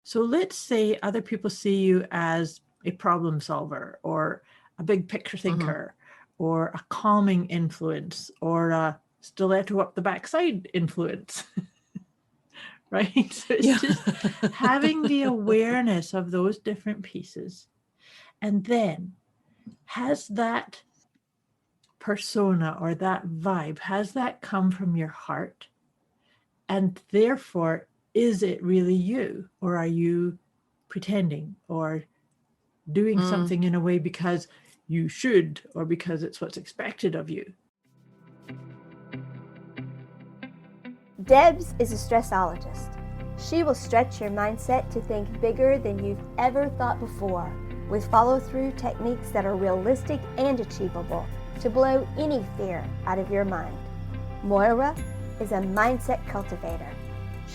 So let's say other people see you as a problem solver or a big picture thinker or a calming influence or a stiletto up the backside influence. Right? So it's just having the awareness of those different pieces. And then has that persona or that vibe, has that come from your heart? And therefore, is it really you? Or are you pretending or doing something in a way because you should or because it's what's expected of you? Debz is a stressologist. She will stretch your mindset to think bigger than you've ever thought before, with follow-through techniques that are realistic and achievable to blow any fear out of your mind. Moira is a mindset cultivator.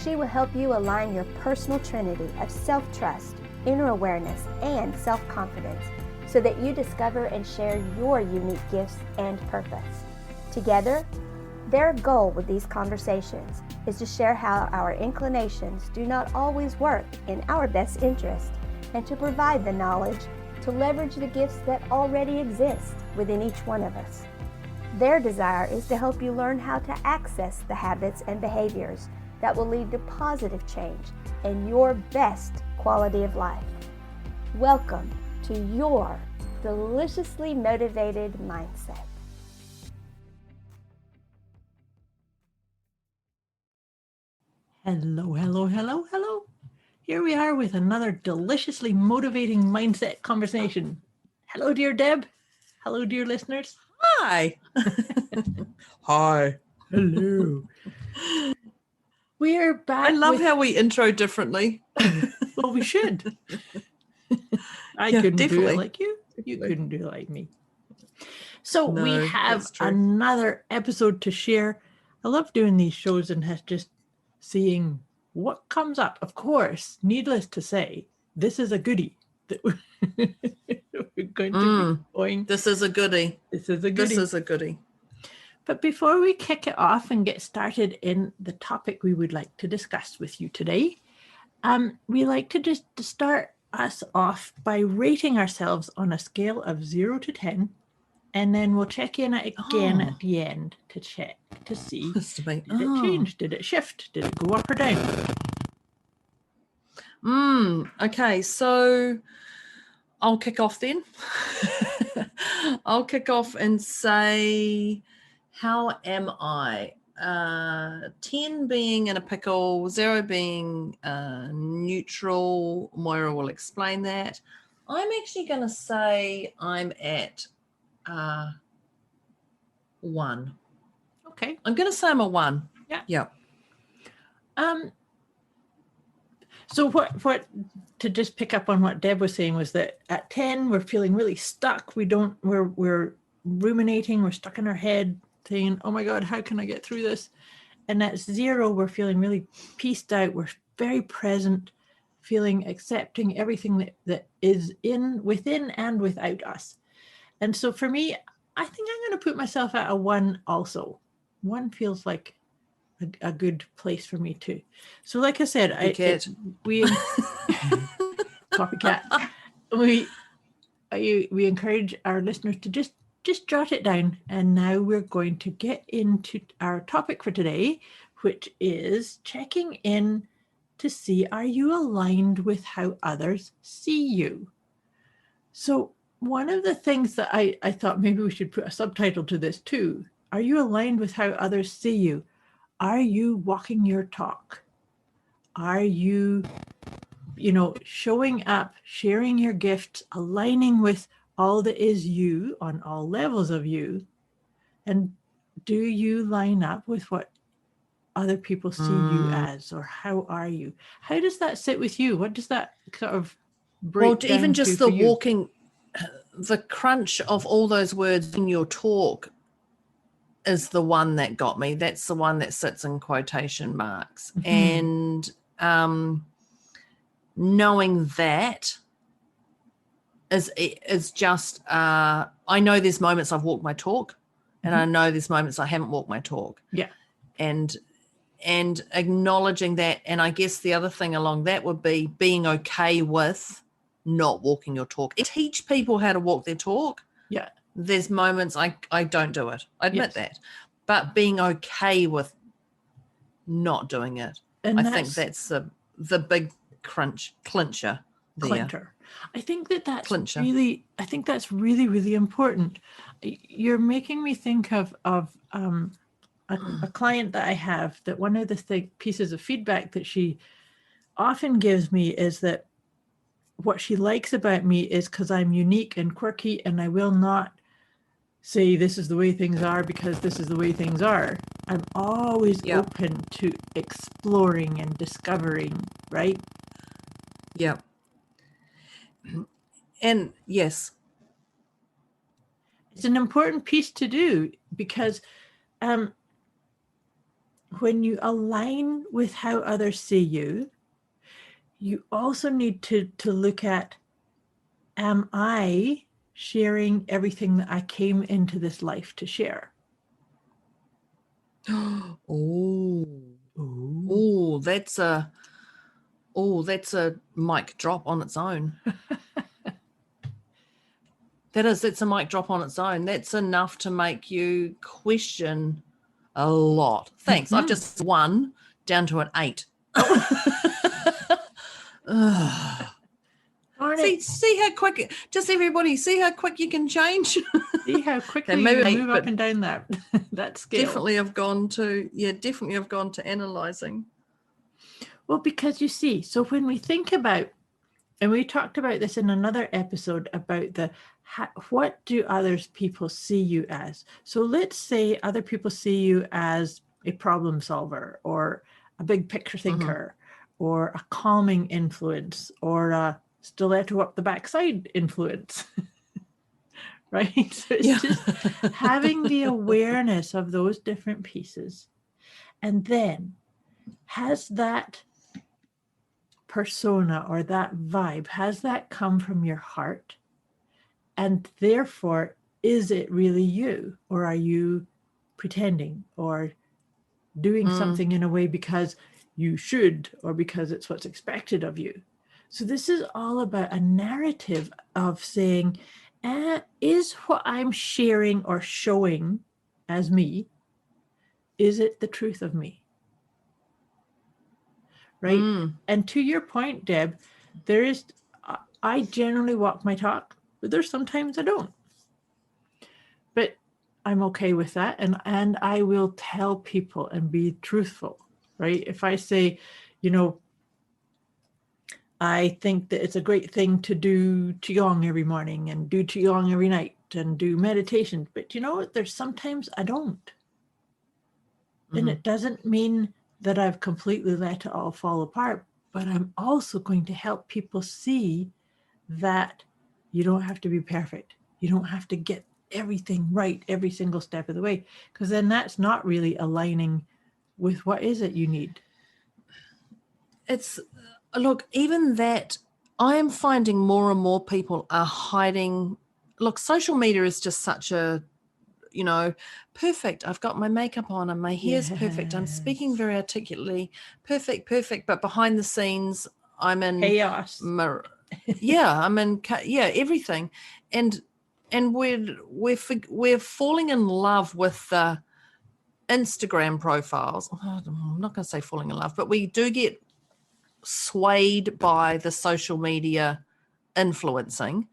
She will help you align your personal trinity of self-trust, inner awareness, and self-confidence so that you discover and share your unique gifts and purpose. Together, their goal with these conversations is to share how our inclinations do not always work in our best interest and to provide the knowledge to leverage the gifts that already exist within each one of us. Their desire is to help you learn how to access the habits and behaviors that will lead to positive change and your best quality of life. Welcome to your deliciously motivated mindset. Hello, hello, hello, hello. Here we are with another deliciously motivating mindset conversation. Hello, dear Deb. Hello, dear listeners. Hi. Hi. Hello. We're back. I love how we intro differently. Well, we should. I couldn't do definitely. it like you. You couldn't do it like me. So No, we have that's true. another episode to share. I love doing these shows and just seeing what comes up. Of course, needless to say, this is a goodie that we're going to be going. This is a goodie. This is a goodie. This is a goodie. But before we kick it off and get started in the topic we would like to discuss with you today, we like to just start us off by rating ourselves on a scale of 0 to 10, and then we'll check in again at the end to check to see did it change, did it shift, did it go up or down? Okay, so I'll kick off then. I'll kick off and say, how am I? 10 being in a pickle, 0 being neutral. Moira will explain that. I'm actually going to say I'm at 1. Okay. I'm going to say I'm a 1. Yeah. So what to just pick up on what Deb was saying was that at 10 we're feeling really stuck. We're ruminating, we're stuck in our head saying, oh my God, how can I get through this? And at 0 we're feeling really pieced out. We're very present, feeling accepting everything that is within and without us. And so for me, I think I'm going to put myself at a 1 also. 1 feels like a good place for me too. So like I said, we copycat. We encourage our listeners to just jot it down. And now we're going to get into our topic for today, which is checking in to see, are you aligned with how others see you? So one of the things that I thought maybe we should put a subtitle to this too. Are you aligned with how others see you? Are you walking your talk? Are you, showing up, sharing your gifts, aligning with all that is you on all levels of you? And do you line up with what other people see you as, or how are you? How does that sit with you? What does that sort of break down even just the you? walking, the crunch of all those words in your talk is the one that got me. That's the one that sits in quotation marks. And knowing that is just, I know there's moments I've walked my talk and I know there's moments I haven't walked my talk. Yeah. And and acknowledging that. And I guess the other thing along that would be being okay with not walking your talk. Teach people how to walk their talk. Yeah. There's moments I don't do it. I admit Yes. that. But being okay with not doing it. And I think that's the big clincher there. Clincher. I think that's Clincher. really, really important. You're making me think of a client that I have, that one of the pieces of feedback that she often gives me is that what she likes about me is because I'm unique and quirky, and I will not say this is the way things are because this is the way things are. I'm always open to exploring and discovering, right? Yeah. And yes, it's an important piece to do, because when you align with how others see you, you also need to look at, am I sharing everything that I came into this life to share? That's a mic drop on its own. That's a mic drop on its own. That's enough to make you question a lot. Thanks. I've just 1 down to an 8. See how quick, just everybody, see how quick you can change. See how quickly you move up and down that scale. Definitely I've gone to analyzing. Well, because you see, so when we think about, and we talked about this in another episode about what do others people see you as? So let's say other people see you as a problem solver, or a big picture thinker, or a calming influence, or a stiletto up the backside influence. Right? So it's just having the awareness of those different pieces. And then, has that persona or that vibe, has that come from your heart? And therefore, is it really you? Or are you pretending or doing something in a way because you should, or because it's what's expected of you? So this is all about a narrative of saying, is what I'm sharing or showing as me, is it the truth of me? Right? And to your point, Deb, I generally walk my talk, but there's sometimes I don't. But I'm okay with that. And I will tell people and be truthful, right? If I say, I think that it's a great thing to do Qigong every morning and do Qigong every night and do meditation. But there's sometimes I don't. And it doesn't mean that I've completely let it all fall apart, but I'm also going to help people see that you don't have to be perfect. You don't have to get everything right every single step of the way, because then that's not really aligning with what is it you need. Look, even that, I am finding more and more people are hiding. Look, social media is just such a, perfect. I've got my makeup on and my hair's perfect. I'm speaking very articulately. Perfect. But behind the scenes, I'm in chaos. I'm in everything. And we're falling in love with the Instagram profiles. I'm not going to say falling in love, but we do get swayed by the social media influencing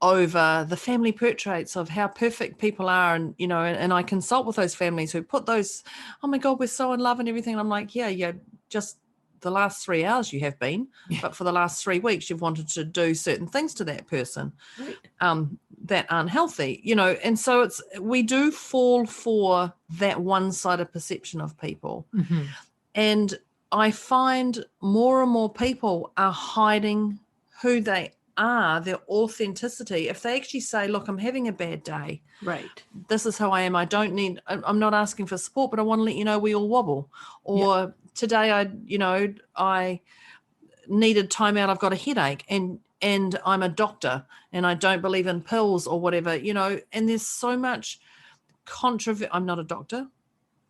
over the family portraits of how perfect people are. And, and I consult with those families who put those, oh my God, we're so in love and everything. And I'm like, yeah, just the last 3 hours you have been, but for the last 3 weeks, you've wanted to do certain things to that person, right, that aren't healthy, and so we do fall for that one-sided perception of people. And I find more and more people are hiding who they are, their authenticity. If they actually say, look, I'm having a bad day. Right. This is how I am. I'm not asking for support, but I want to let you know we all wobble. Or today I needed time out. I've got a headache and I'm a doctor and I don't believe in pills or whatever, and there's so much controversy. I'm not a doctor.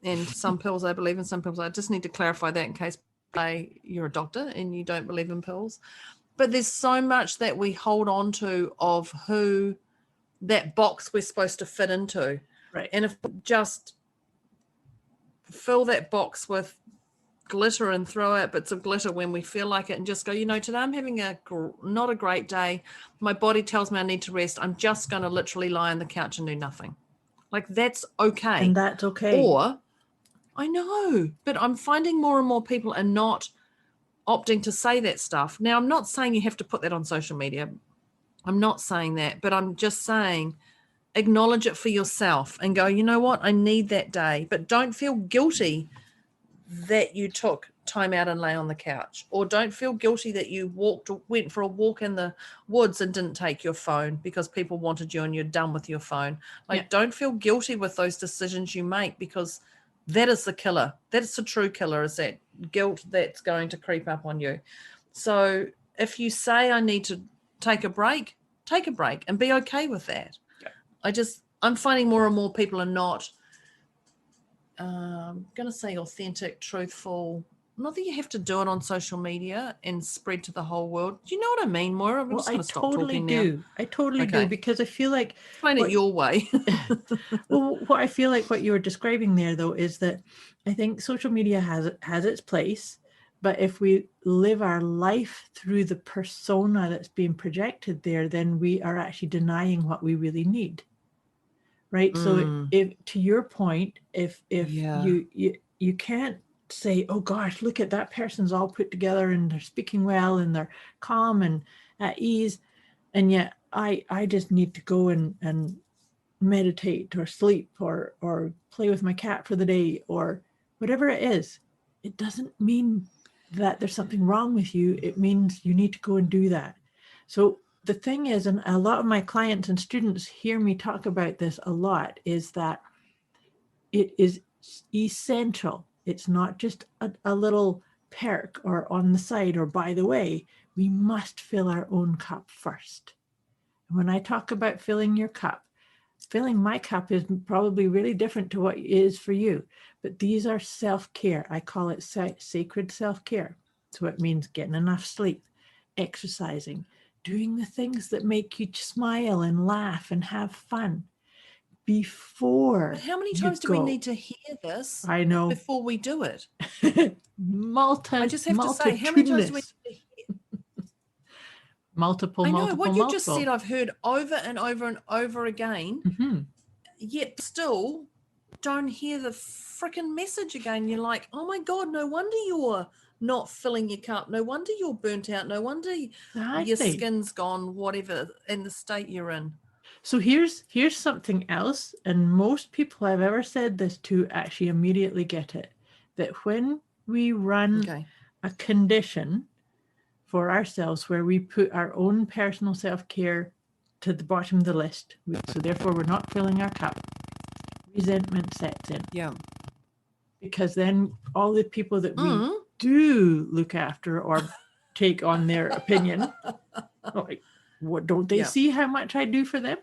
And some pills I believe in, some pills I just need to clarify that in case you're a doctor and you don't believe in pills. But there's so much that we hold on to of who that box we're supposed to fit into. Right. And if we just fill that box with glitter and throw out bits of glitter when we feel like it and just go, today I'm having not a great day. My body tells me I need to rest. I'm just going to literally lie on the couch and do nothing. Like, that's okay. And that's okay. Or, I know, but I'm finding more and more people are not opting to say that stuff. Now, I'm not saying you have to put that on social media. I'm not saying that, but I'm just saying acknowledge it for yourself and go, you know what? I need that day, but don't feel guilty that you took time out and lay on the couch, or don't feel guilty that you went for a walk in the woods and didn't take your phone because people wanted you and you're done with your phone. Like, don't feel guilty with those decisions you make, because that is the killer. That's the true killer, is that guilt that's going to creep up on you. So if you say I need to take a break and be okay with that. I'm finding more and more people are not going to say authentic, truthful. Not that you have to do it on social media and spread to the whole world. Do you know what I mean, Moira? Well, I totally do. I totally do, because I feel like explain it your way. Well, what I feel like what you were describing there, though, is that I think social media has its place, but if we live our life through the persona that's being projected there, then we are actually denying what we really need. Right. So if, to your point, if you can't say, oh gosh, look at that person's all put together and they're speaking well and they're calm and at ease, and yet I just need to go and meditate or sleep or play with my cat for the day or whatever it is. It doesn't mean that there's something wrong with you. It means you need to go and do that. So the thing is, and a lot of my clients and students hear me talk about this a lot, is that it is essential. It's not just a little perk or on the side or by the way. We must fill our own cup first. And when I talk about filling your cup, filling my cup is probably really different to what it is for you. But these are self-care. I call it sacred self-care. So it means getting enough sleep, exercising, doing the things that make you smile and laugh and have fun before. But how many times do we need to hear this? I know. Before we do it. I just have to say, how many times do we need to hear? Multiple. What you just said, I've heard over and over and over again, yet still don't hear the freaking message again. You're like, oh my God, no wonder you're not filling your cup. No wonder you're burnt out. No wonder your skin's gone, whatever, in the state you're in. So here's something else, and most people I've ever said this to actually immediately get it, that when we run a condition for ourselves where we put our own personal self-care to the bottom of the list, so therefore we're not filling our cup, resentment sets in. Yeah. Because then all the people that we do look after or take on their opinion, like, what, don't they see how much I do for them?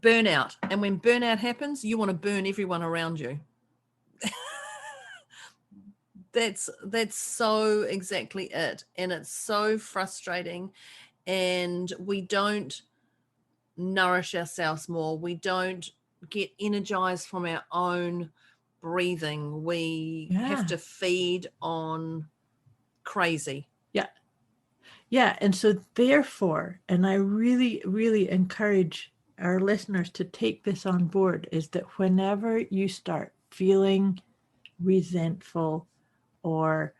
Burnout. And when burnout happens, you want to burn everyone around you. That's so exactly it. And it's so frustrating. And we don't nourish ourselves more. We don't get energized from our own breathing. We have to feed on crazy. Yeah. And so therefore, and I really, really encourage our listeners to take this on board, is that whenever you start feeling resentful or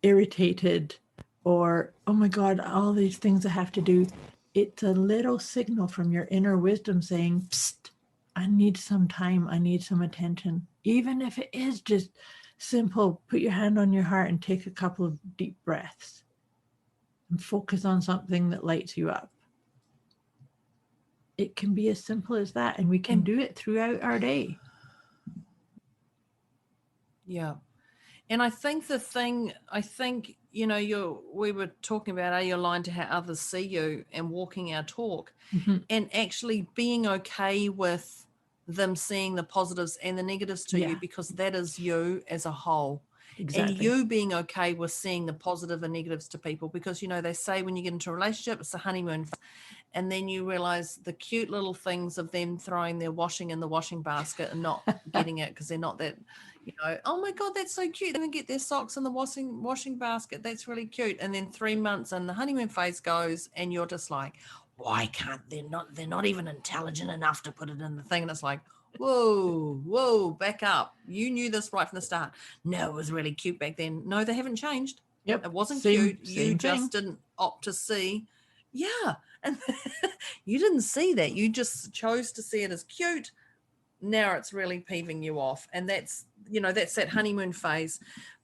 irritated or, oh my God, all these things I have to do, it's a little signal from your inner wisdom saying, psst, I need some time. I need some attention. Even if it is just simple, put your hand on your heart and take a couple of deep breaths and focus on something that lights you up. It can be as simple as that, and we can do it throughout our day. Yeah. And I think we were talking about, are you aligned to how others see you and walking our talk, and actually being okay with them seeing the positives and the negatives to you, because that is you as a whole. Exactly. And you being okay with seeing the positive and negatives to people, because, they say when you get into a relationship, it's a honeymoon. And then you realize the cute little things of them throwing their washing in the washing basket and not getting it because they're not that, oh my God, that's so cute. They even get their socks in the washing basket. That's really cute. And then 3 months and the honeymoon phase goes and you're just like, why can't they're not even intelligent enough to put it in the thing. And it's like, whoa, back up. You knew this right from the start. No, it was really cute back then. No, they haven't changed. Yep. It wasn't Same cute. You just didn't opt to see. Yeah. And you didn't see that. You just chose to see it as cute. Now it's really peeving you off. And that's that honeymoon phase.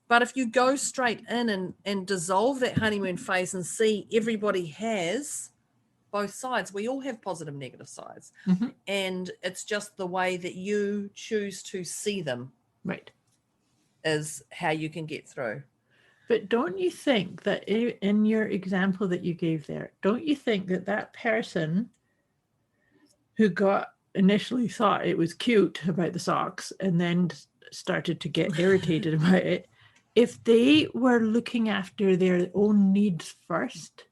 But if you go straight in and dissolve that honeymoon phase and see everybody has both sides, we all have positive, negative sides. And it's just the way that you choose to see them. Right. Is how you can get through. But don't you think that in your example that you gave there, don't you think that person who initially thought it was cute about the socks and then started to get irritated about it, if they were looking after their own needs first,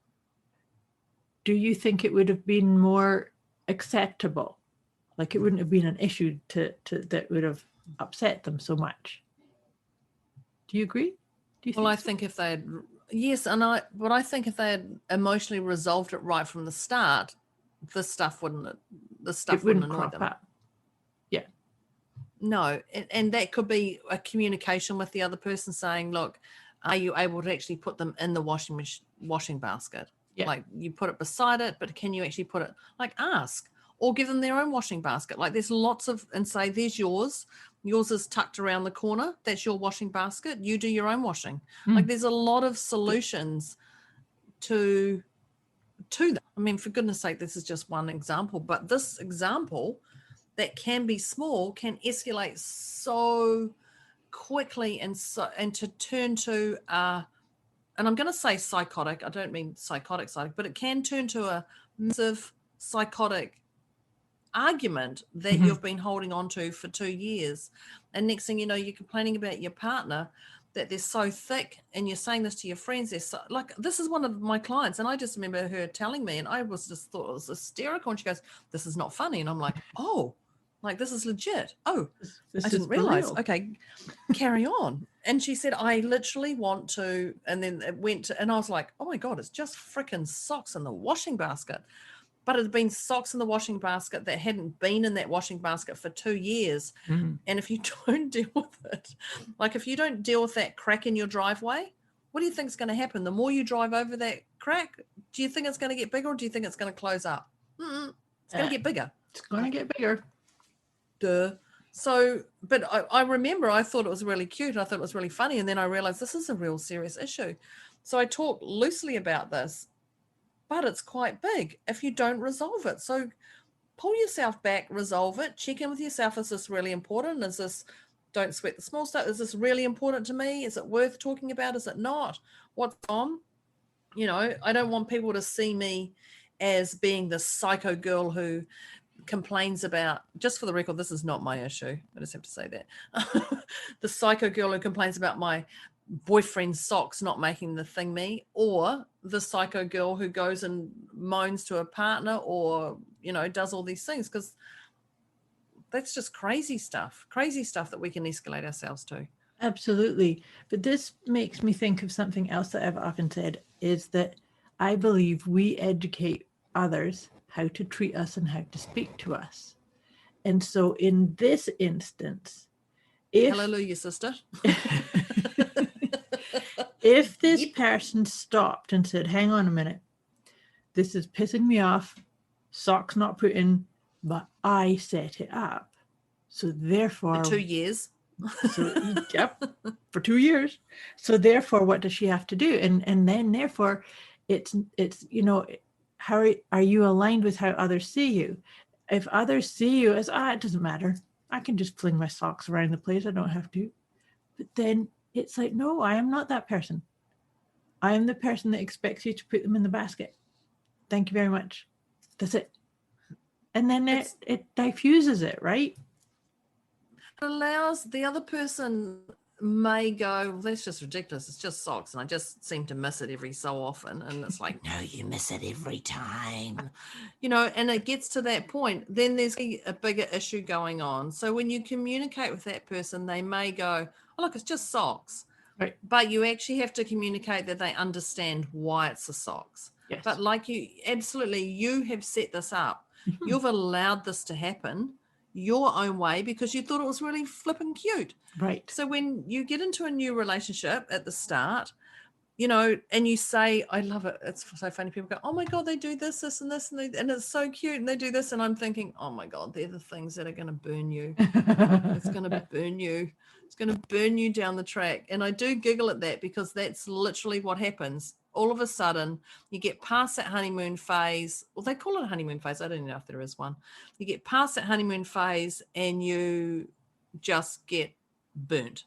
do you think it would have been more acceptable? Like it wouldn't have been an issue to that would have upset them so much. Do you agree? I think if they had, yes, but I think if they had emotionally resolved it right from the start, this stuff wouldn't annoy them. Up. Yeah. No, and that could be a communication with the other person saying, look, are you able to actually put them in the washing basket? Yeah. Like you put it beside it, but can you actually put it, like ask, or give them their own washing basket? Like there's lots of, and say, there's yours. Yours is tucked around the corner. That's your washing basket. You do your own washing. Like there's a lot of solutions to that. I mean, for goodness sake, this is just one example, but this example that can be small can escalate so quickly and to turn to and I'm going to say psychotic. I don't mean psychotic, but it can turn to a massive psychotic argument that you've been holding on to for 2 years. And next thing you know, you're complaining about your partner that they're so thick, and you're saying this to your friends. They're so, like, this is one of my clients, and I just remember her telling me, and I was just thought it was hysterical. And she goes, "This is not funny." And I'm like, "Oh, like this is legit." Oh, I didn't realize. Okay, carry on. And she said, "I literally want to," and then it went to, and I was like, "Oh my God, it's just freaking socks in the washing basket." But it had been socks in the washing basket that hadn't been in that washing basket for 2 years. And if you don't deal with it, like if you don't deal with that crack in your driveway, what do you think is going to happen? The more you drive over that crack, do you think it's going to get bigger, or do you think it's going to close up? It's going to get bigger. It's going to get bigger. Duh. So, but I remember I thought it was really cute. And I thought it was really funny. And then I realized this is a real serious issue. So I talk loosely about this, but it's quite big if you don't resolve it. So pull yourself back, resolve it, check in with yourself. Is this really important? Is this, don't sweat the small stuff. Is this really important to me? Is it worth talking about? Is it not? What's on? I don't want people to see me as being the psycho girl who complains about, just for the record, this is not my issue. I just have to say that. The psycho girl who complains about my boyfriend's socks not making the thing me, or the psycho girl who goes and moans to a partner, or does all these things, because that's just crazy stuff that we can escalate ourselves to. Absolutely. But this makes me think of something else that I've often said, is that I believe we educate others how to treat us and how to speak to us. And so in this instance, hallelujah, sister. If this person stopped and said, hang on a minute, this is pissing me off, socks not put in, but I set it up. So therefore... For 2 years. Yep, for 2 years. So therefore, what does she have to do? And then therefore, it's how are you aligned with how others see you? If others see you as, it doesn't matter, I can just fling my socks around the place, I don't have to. But then it's like, no, I am not that person. I am the person that expects you to put them in the basket. Thank you very much. That's it. And then it diffuses it, right? It allows the other person may go, well, that's just ridiculous. It's just socks. And I just seem to miss it every so often. And it's like, no, you miss it every time. And it gets to that point, then there's a bigger issue going on. So when you communicate with that person, they may go, oh, look, it's just socks. Right. But you actually have to communicate that they understand why it's the socks. Yes. But like you have set this up. Mm-hmm. You've allowed this to happen your own way because you thought it was really flipping cute. Right. So when you get into a new relationship at the start, and you say, I love it. It's so funny. People go, oh my God, they do this, this, and this, and it's so cute. And they do this. And I'm thinking, oh my God, they're the things that are going to burn you. It's going to burn you. It's going to burn you down the track. And I do giggle at that because that's literally what happens. All of a sudden, you get past that honeymoon phase. Well, they call it a honeymoon phase. I don't know if there is one. You get past that honeymoon phase and you just get burnt.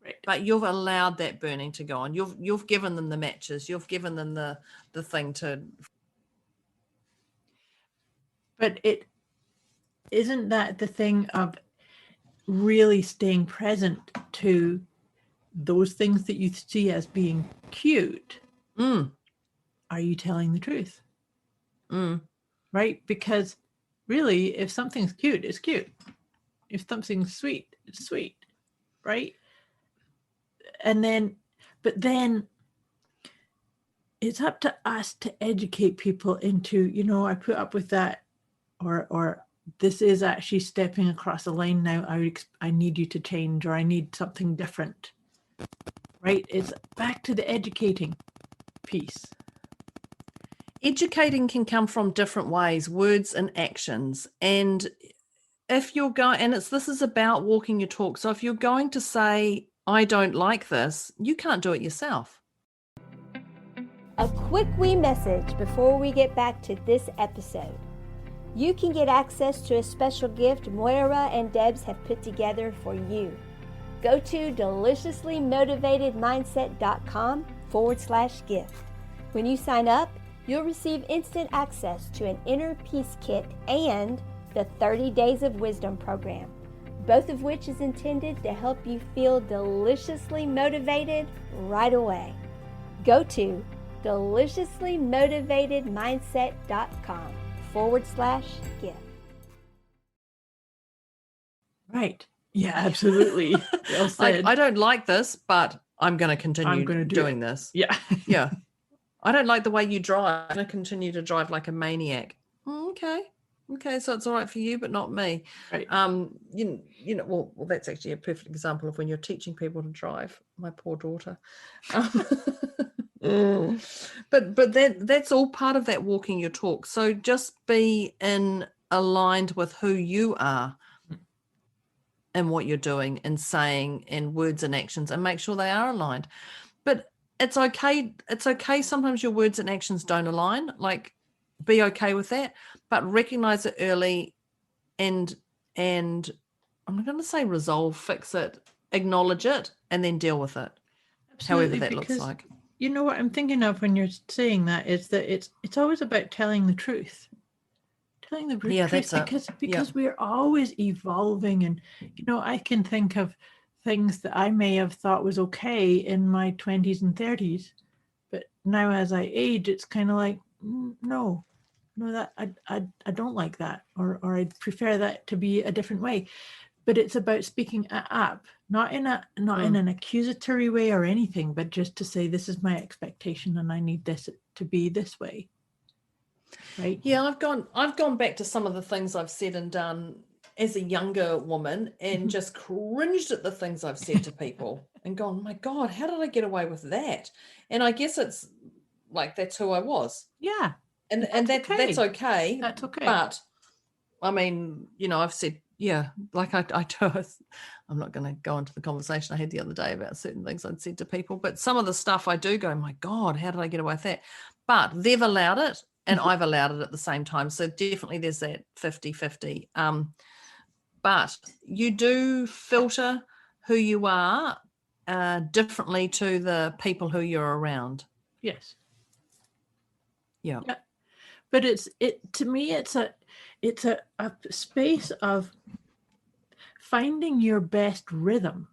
Right. But you've allowed that burning to go on. You've given them the matches. You've given them the thing to. But it isn't that the thing of really staying present to those things that you see as being cute. Are you telling the truth? Right? Because really, if something's cute, it's cute. If something's sweet, it's sweet. Right? But then it's up to us to educate people into, I put up with that, or this is actually stepping across the line now. I need you to change, or I need something different. Right? It's back to the educating piece. Educating can come from different ways, words and actions. And if you're going, and this is about walking your talk. So if you're going to say, I don't like this, you can't do it yourself. A quick wee message before we get back to this episode. You can get access to a special gift Moira and Debz have put together for you. Go to deliciouslymotivatedmindset.com/gift. When you sign up, you'll receive instant access to an inner peace kit and the 30 Days of Wisdom program, both of which is intended to help you feel deliciously motivated right away. Go to deliciouslymotivatedmindset.com/gift. Right. Yeah, absolutely. Well said. I don't like this, but I'm going to continue doing it. this. Yeah. Yeah. I don't like the way you drive. I'm going to continue to drive like a maniac. Okay, so it's all right for you, but not me. Right. Well, that's actually a perfect example of when you're teaching people to drive. My poor daughter. But that's all part of that walking your talk. So just be aligned with who you are and what you're doing and saying and words and actions, and make sure they are aligned. But it's okay. It's okay. Sometimes your words and actions don't align. Like, be okay with that, but recognize it early and I'm not going to say resolve, fix it, acknowledge it, and then deal with it. Absolutely, however that looks like. You know what I'm thinking of when you're saying that is that it's always about telling the truth. Telling the truth, because we're always evolving, and I can think of things that I may have thought was okay in my 20s and 30s, but now as I age, it's kind of like no, that I don't like that, or I'd prefer that to be a different way. But it's about speaking up, not in an accusatory way or anything, but just to say, this is my expectation and I need this to be this way. Right? Yeah, I've gone back to some of the things I've said and done as a younger woman and just cringed at the things I've said to people and gone, my God, how did I get away with that? And I guess it's like, that's who I was. Yeah. And that's okay. That's okay. But I mean, I've said, yeah, like I do. I'm not going to go into the conversation I had the other day about certain things I'd said to people, but some of the stuff I do go, my God, how did I get away with that? But they've allowed it and I've allowed it at the same time. So definitely there's that 50-50. But you do filter who you are differently to the people who you're around. Yes. Yeah. Yeah. But to me, it's a space of finding your best rhythm.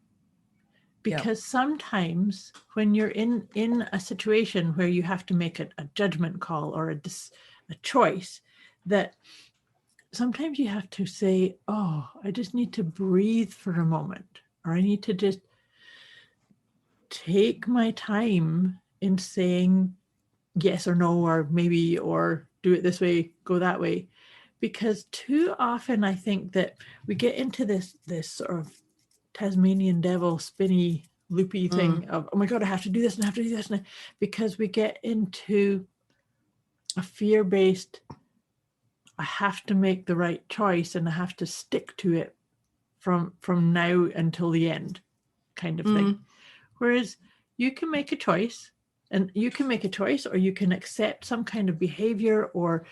Because sometimes when you're in a situation where you have to make a judgment call or a choice, that sometimes you have to say, oh, I just need to breathe for a moment, or I need to just take my time in saying yes or no, or maybe, or do it this way, go that way. Because too often I think that we get into this sort of Tasmanian devil spinny loopy thing of, oh my God, I have to do this and I have to do this. Because we get into a fear-based, I have to make the right choice and I have to stick to it from now until the end kind of thing. Whereas you can make a choice, and you can make a choice, or you can accept some kind of behavior or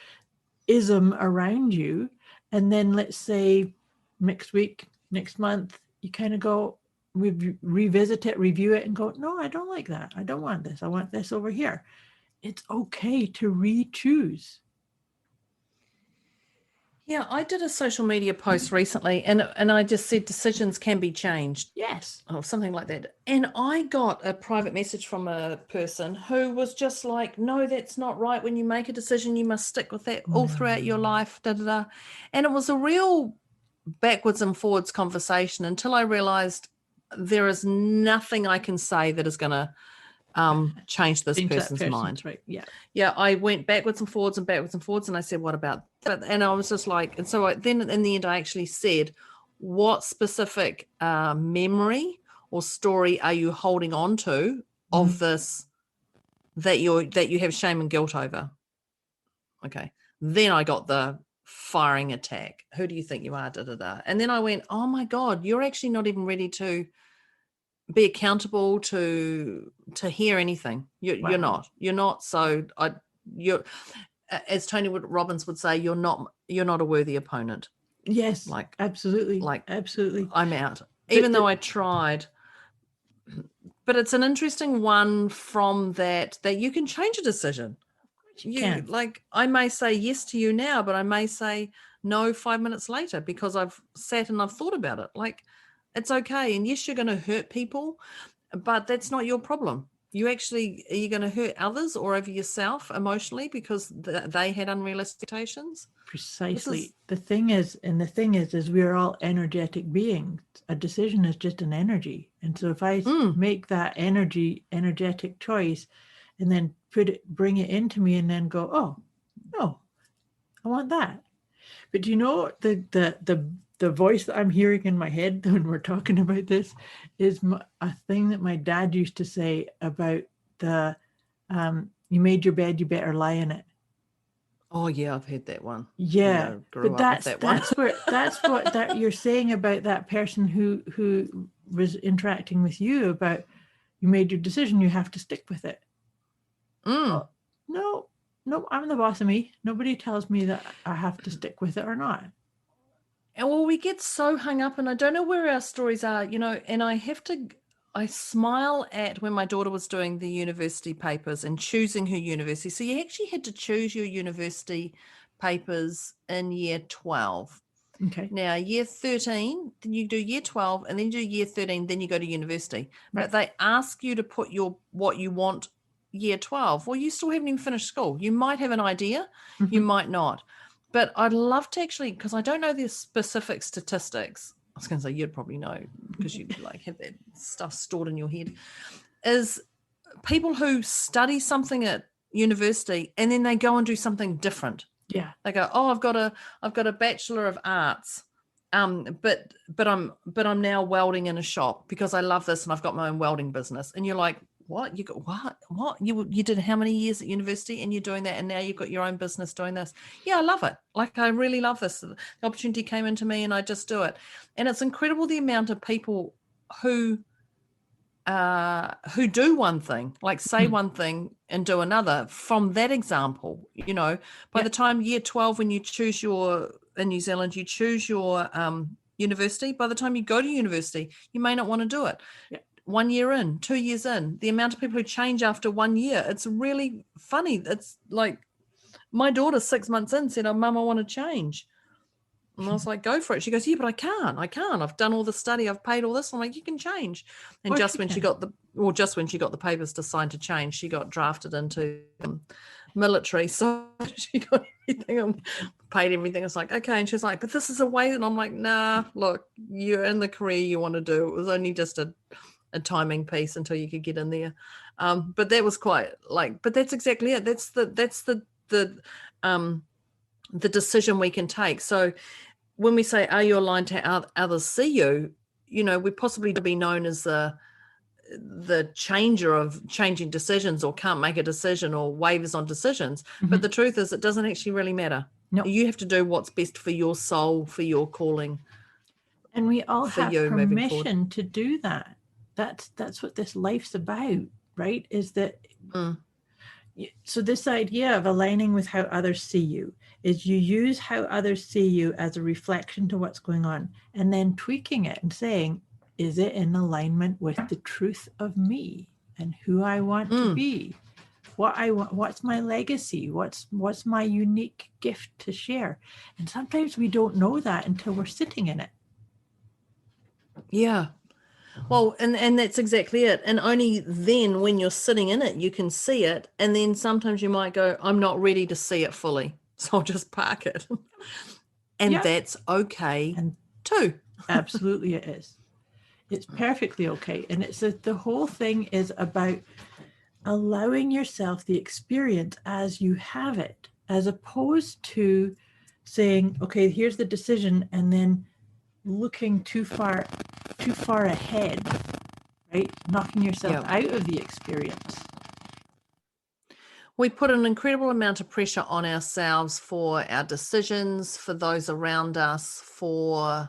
ism around you. And then let's say next week, next month, you kind of go, we revisit it, review it, and go, no, I don't like that. I don't want this. I want this over here. It's okay to re-choose. Yeah, I did a social media post recently, and I just said decisions can be changed. Yes. Or something like that. And I got a private message from a person who was just like, no, that's not right. When you make a decision, you must stick with that all throughout your life. Da, da, da. And it was a real backwards and forwards conversation until I realized there is nothing I can say that is going to change this person's mind. Right. Yeah. Yeah. I went backwards and forwards, and I said, what about that? And I was just like, and so then in the end, I actually said, what specific memory or story are you holding on to of this that you have shame and guilt over? Okay. Then I got the firing attack. Who do you think you are? Da, da, da. And then I went, oh my God, you're actually not even ready to be accountable to hear anything. You're not. So you're, as Tony Robbins would say, you're not a worthy opponent. Yes, absolutely. I'm out. Even though I tried. But it's an interesting one from that you can change a decision. You can. Like, I may say yes to you now, but I may say no 5 minutes later because I've sat and I've thought about it. Like, it's okay. And yes, you're going to hurt people, but that's not your problem. Are you going to hurt others or over yourself emotionally because they had unrealistic expectations? Precisely. The thing is we're all energetic beings. A decision is just an energy. And so if I make that energetic choice and then bring it into me and then go, oh, no, I want that. But you know, the voice that I'm hearing in my head when we're talking about this is a thing that my dad used to say about you made your bed, you better lie in it. Oh yeah, I've heard that one. Yeah, but that's what you're saying about that person who was interacting with you about, you made your decision, you have to stick with it. Well, no, I'm the boss of me. Nobody tells me that I have to stick with it or not. And well, we get so hung up, and I don't know where our stories are, and I smile at when my daughter was doing the university papers and choosing her university. So you actually had to choose your university papers in year 12. Okay. Now, year 13, then you do year 12, and then you do year 13, then you go to university. Right. But they ask you to put what you want year 12. Well, you still haven't even finished school. You might have an idea, you might not. But I'd love to actually, because I don't know the specific statistics. I was going to say you'd probably know because you have that stuff stored in your head. Is people who study something at university and then they go and do something different. Yeah. They go, oh, I've got a Bachelor of Arts, but I'm now welding in a shop because I love this and I've got my own welding business. And you're like, what? You got what? You did how many years at university and you're doing that, and now you've got your own business doing this. Yeah, I love it. Like, I really love this. The opportunity came into me and I just do it. And it's incredible the amount of people who do one thing, like say one thing and do another from that example. By the time year 12, when you choose in New Zealand, you choose your university, by the time you go to university, you may not want to do it. 1 year in, 2 years in, the amount of people who change after 1 year, it's really funny. It's like my daughter 6 months in said, "Oh, Mum, I want to change." And I was like, "Go for it." She goes, "Yeah, but I can't. I've done all the study. I've paid all this." I'm like, "You can change." And just when she got the papers to sign to change, she got drafted into military. So she got everything and paid everything. It's like, okay. And she's like, "But this is a way." And I'm like, "Nah, look, you're in the career you want to do. It was only just a timing piece until you could get in there." But that was quite like, but that's exactly it. That's the decision we can take. So when we say, are you aligned to how others see you, we possibly to be known as the changer of changing decisions, or can't make a decision, or wavers on decisions. But the truth is, it doesn't actually really matter. No. You have to do what's best for your soul, for your calling. And we all have you moving forward. permission to do that. That's what this life's about, right? Is that so this idea of aligning with how others see you is you use how others see you as a reflection to what's going on, and then tweaking it and saying, is it in alignment with the truth of me and who I want to be? What I want, what's my legacy? What's my unique gift to share? And sometimes we don't know that until we're sitting in it. Yeah. Well, and that's exactly it. And only then, when you're sitting in it, you can see it. And then sometimes you might go, I'm not ready to see it fully, so I'll just park it. And that's okay too. Absolutely it is. It's perfectly okay. And it's the whole thing is about allowing yourself the experience as you have it, as opposed to saying, okay, here's the decision, and then looking too far ahead, right? Knocking yourself out of the experience. We put an incredible amount of pressure on ourselves for our decisions, for those around us, for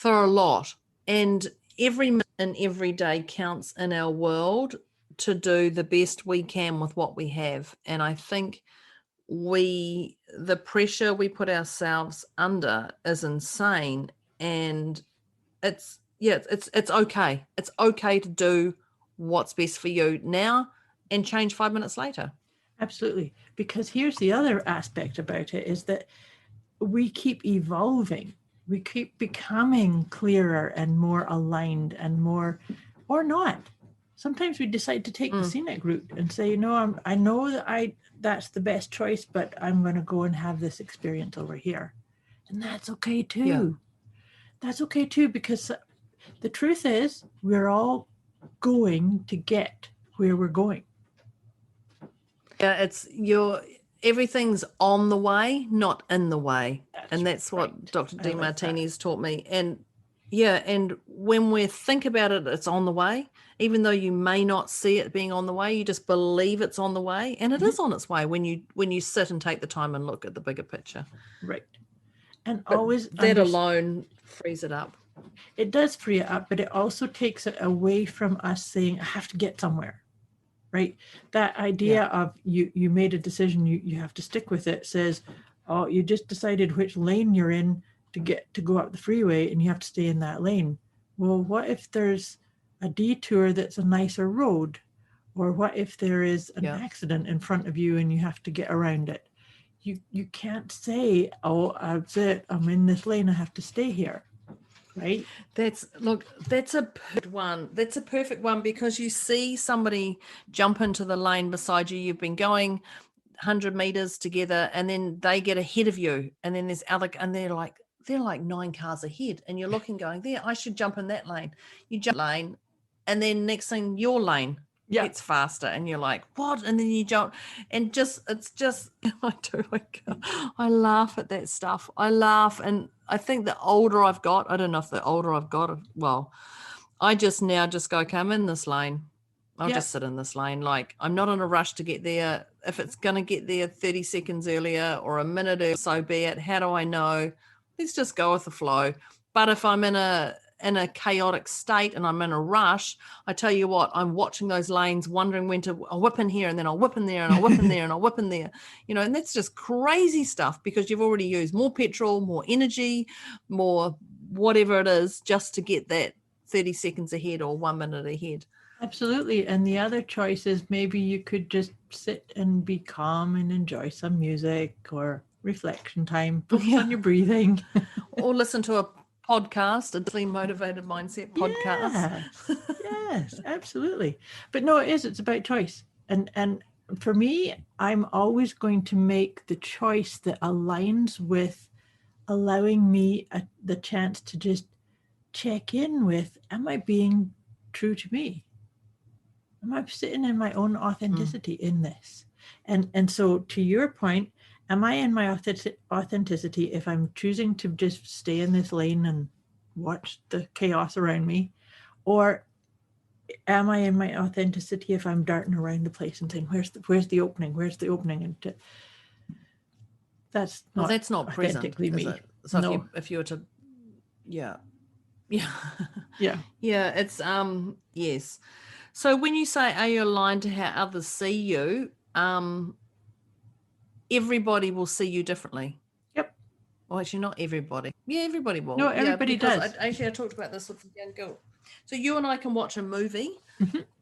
a lot. And every minute and every day counts in our world to do the best we can with what we have. And I think the pressure we put ourselves under is insane. And it's okay. It's okay to do what's best for you now and change 5 minutes later. Absolutely. Because here's the other aspect about it is that we keep evolving. We keep becoming clearer and more aligned and more, or not. Sometimes we decide to take the scenic route and say, I know that that's the best choice, but I'm going to go and have this experience over here. And that's okay too. Yeah. That's okay too, because the truth is we're all going to get where we're going. Yeah, everything's on the way, not in the way. That's what Dr. DeMartini's taught me. And and when we think about it, it's on the way. Even though you may not see it being on the way, you just believe it's on the way, and it is on its way when you sit and take the time and look at the bigger picture. Right. And always that alone frees it up. It does free it up, but it also takes it away from us saying, I have to get somewhere. Right? That idea of you made a decision, you have to stick with it, says, oh, you just decided which lane you're in to go up the freeway, and you have to stay in that lane. Well, what if there's a detour that's a nicer road? Or what if there is an accident in front of you and you have to get around it? You can't say, oh, that's it, I'm in this lane, I have to stay here. Right? That's a perfect one. That's a perfect one, because you see somebody jump into the lane beside you. You've been going 100 meters together, and then they get ahead of you, and then there's other, and they're like 9 cars ahead, and you're looking, going, there, I should jump in that lane. You jump lane, and then next thing your lane gets faster, and you're like, what? And then you jump, and it's just I laugh at that stuff. I laugh, and I think the older I've got, I don't know if the older I've got, well, I just go, okay, I'm in this lane. I'll just sit in this lane. Like, I'm not in a rush to get there. If it's going to get there 30 seconds earlier or a minute earlier, so be it. How do I know? Let's just go with the flow. But if I'm in a chaotic state and I'm in a rush, I tell you what, I'm watching those lanes, wondering when I'll whip in here, and then I'll whip in there, and I'll whip in there, and I'll whip in there, and that's just crazy stuff, because you've already used more petrol, more energy, more whatever it is, just to get that 30 seconds ahead or 1 minute ahead. Absolutely. And the other choice is maybe you could just sit and be calm and enjoy some music or reflection time, focus on your breathing. Or listen to a podcast, a Daily Motivated Mindset podcast. Yes, absolutely. But no, it's about choice. And for me, I'm always going to make the choice that aligns with allowing me the chance to just check in with, am I being true to me? Am I sitting in my own authenticity in this? And so to your point, am I in my authenticity if I'm choosing to just stay in this lane and watch the chaos around me? Or am I in my authenticity if I'm darting around the place and saying, where's the opening? Where's the opening? And that's not authentically present, me. Is it? So No. if you were to, yeah. Yeah. It's yes. So when you say, are you aligned to how others see you? Everybody will see you differently. Yep. Well, actually, not everybody. Yeah, everybody will. No, everybody does. I talked about this with a young girl. So you and I can watch a movie,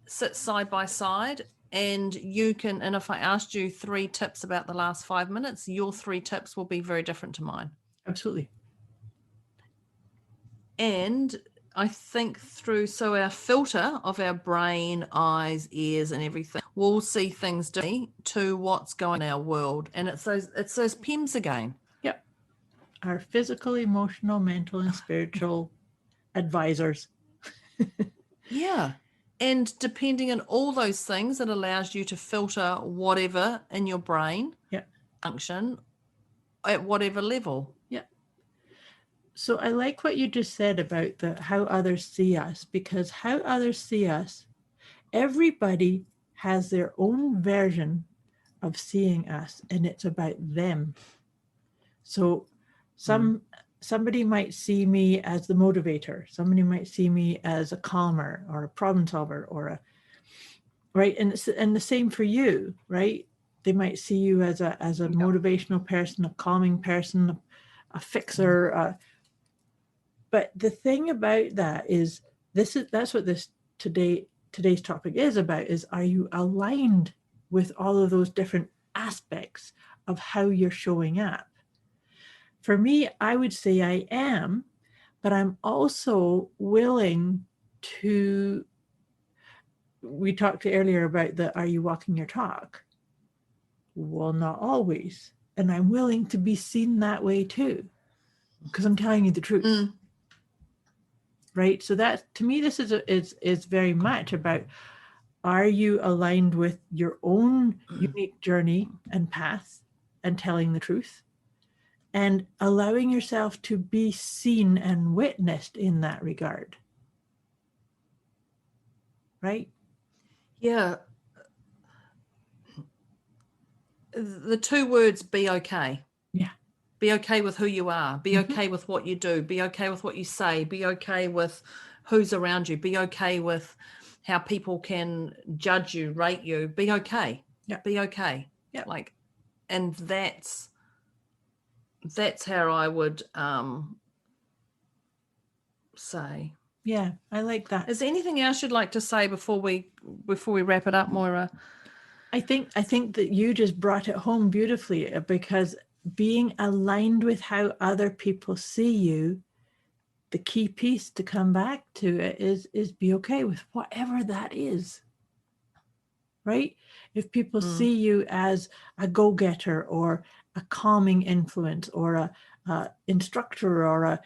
sit side by side, and you can. And if I asked you 3 tips about the last 5 minutes, your 3 tips will be very different to mine. Absolutely. And I think so our filter of our brain, eyes, ears, and everything will see things differently to what's going on in our world. And it's those PEMS again. Yep. Our physical, emotional, mental, and spiritual advisors. Yeah. And depending on all those things, it allows you to filter whatever in your brain function at whatever level. Yeah. So I like what you just said about how others see us, because how others see us, everybody has their own version of seeing us, and it's about them. So somebody might see me as the motivator. Somebody might see me as a calmer or a problem solver or right. And the same for you, right? They might see you as a motivational person, a calming person, a fixer. But the thing about that is that's what today's topic is about, is are you aligned with all of those different aspects of how you're showing up? For me, I would say I am, but I'm also willing to, we talked earlier about are you walking your talk? Well, not always. And I'm willing to be seen that way too, because I'm telling you the truth. Right? So that, to me, this is very much about, are you aligned with your own unique journey and path and telling the truth? And allowing yourself to be seen and witnessed in that regard. Right? Yeah. The 2 words, be okay. Yeah. Be okay with who you are. Be okay with what you do. Be okay with what you say. Be okay with who's around you. Be okay with how people can judge you, rate you. Be okay. Yeah. Be okay. Yeah. And that's how I would say. Yeah, I like that. Is there anything else you'd like to say before we wrap it up, Moira? I think that you just brought it home beautifully, because being aligned with how other people see you, the key piece to come back to it is be okay with whatever that is. Right? If people see you as a go-getter or a calming influence or a instructor or a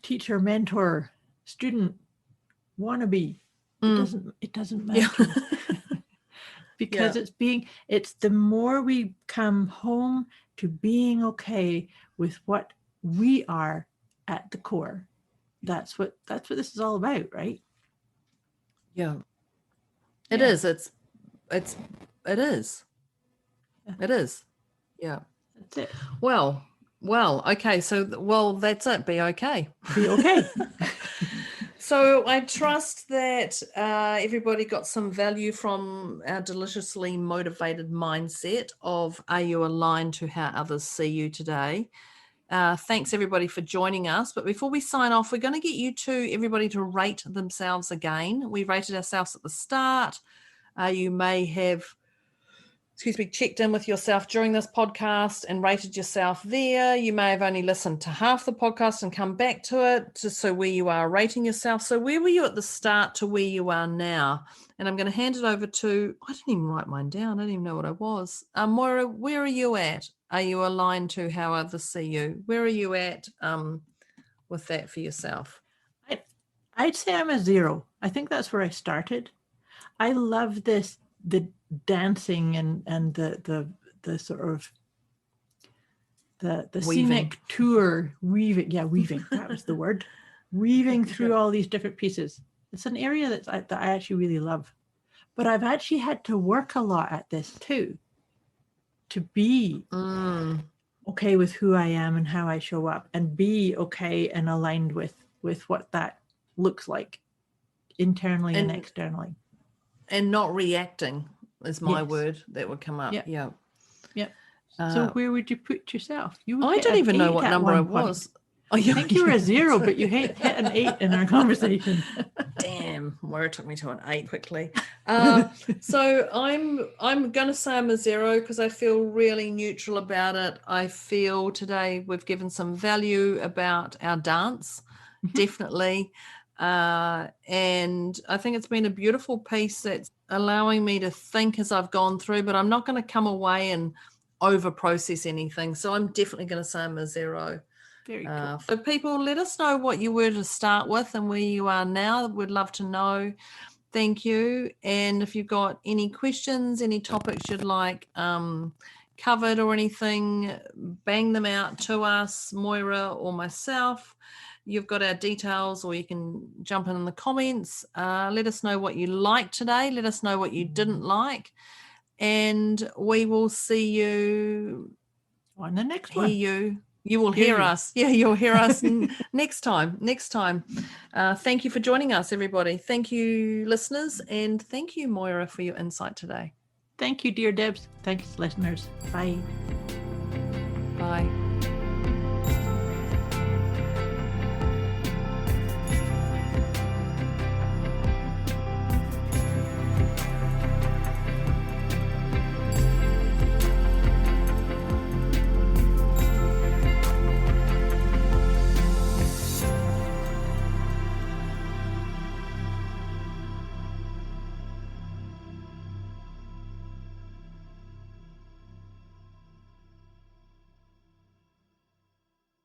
teacher, mentor, student, wannabe, it doesn't matter. Because it's the more we come home to being okay with what we are at the core. That's what this is all about, right? Yeah. It is. It is. It is. Yeah. That's it. Well, okay. So, that's it. Be okay. Be okay. So I trust that everybody got some value from our deliciously motivated mindset of, are you aligned to how others see you today? Thanks everybody for joining us. But before we sign off, we're going to get you everybody to rate themselves again. We rated ourselves at the start. You may have, checked in with yourself during this podcast and rated yourself there. You may have only listened to half the podcast and come back to it to so where you are rating yourself. So where were you at the start to where you are now? And I'm going to hand it over to, I didn't even write mine down. I didn't even know what I was. Moira, where are you at? Are you aligned to how others see you? Where are you at with that for yourself? I'd say I'm a 0. I think that's where I started. I love the dancing and the sort of the scenic tour, weaving. That was the word. Weaving through all these different pieces. It's an area that I actually really love. But I've actually had to work a lot at this too, to be okay with who I am and how I show up, and be okay and aligned with what that looks like internally and externally. And not reacting is my word that would come up. Yeah. So where would you put yourself? I don't even know what number I was. Oh, I think you were a 0, but you hit an 8 in our conversation. Damn, Moira took me to an 8 quickly. So I'm going to say I'm a 0 because I feel really neutral about it. I feel today we've given some value about our dance, definitely. And I think it's been a beautiful piece that's allowing me to think as I've gone through, but I'm not going to come away and over process anything. So I'm definitely going to say I'm a 0. Very cool. So people, let us know what you were to start with and where you are now. We'd love to know. Thank you. And if you've got any questions, any topics you'd like covered or anything, bang them out to us, Moira or myself. You've got our details, or you can jump in the comments. Let us know what you liked today. Let us know what you didn't like. And we will see you on the next one. You will hear us. Yeah, you'll hear us next time. Thank you for joining us, everybody. Thank you, listeners. And thank you, Moira, for your insight today. Thank you, dear Debz. Thanks, listeners. Bye. Bye.